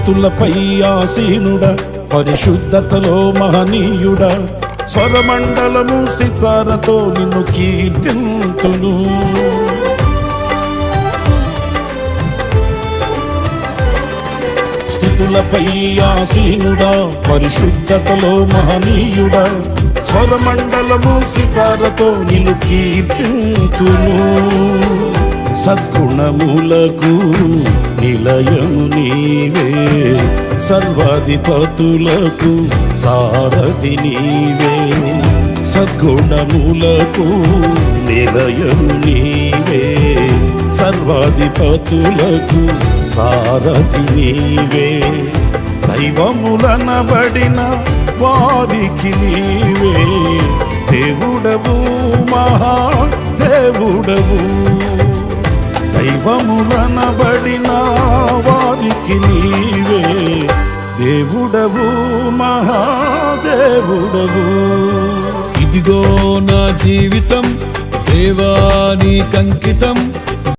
స్తుతులపై ఆసీనుడా, పరిశుద్ధతలో మహనీయుడా, స్వరమండలము సితారతో నిన్ను కీర్తింతును. స్తుతులపై ఆసీనుడా, పరిశుద్ధతలో మహనీయుడా, స్వరమండలము సితారతో నిన్ను కీర్తింతును. సద్గుణములకు నిలయము నీవే, సర్వాధిపతులకు సారథి నీవే. సద్గుణములకు నిలయము నీవే, సర్వాధిపతులకు సారథి నీవే. దైవములనబడిన వారికి నీవే దేవుడవు, మహాదేవుడవు. దైవములనబడిన వారికి నీవే దేవుడవు, మహాదేవుడవు. ఇదిగో నా జీవితం దేవా నీకంకితం,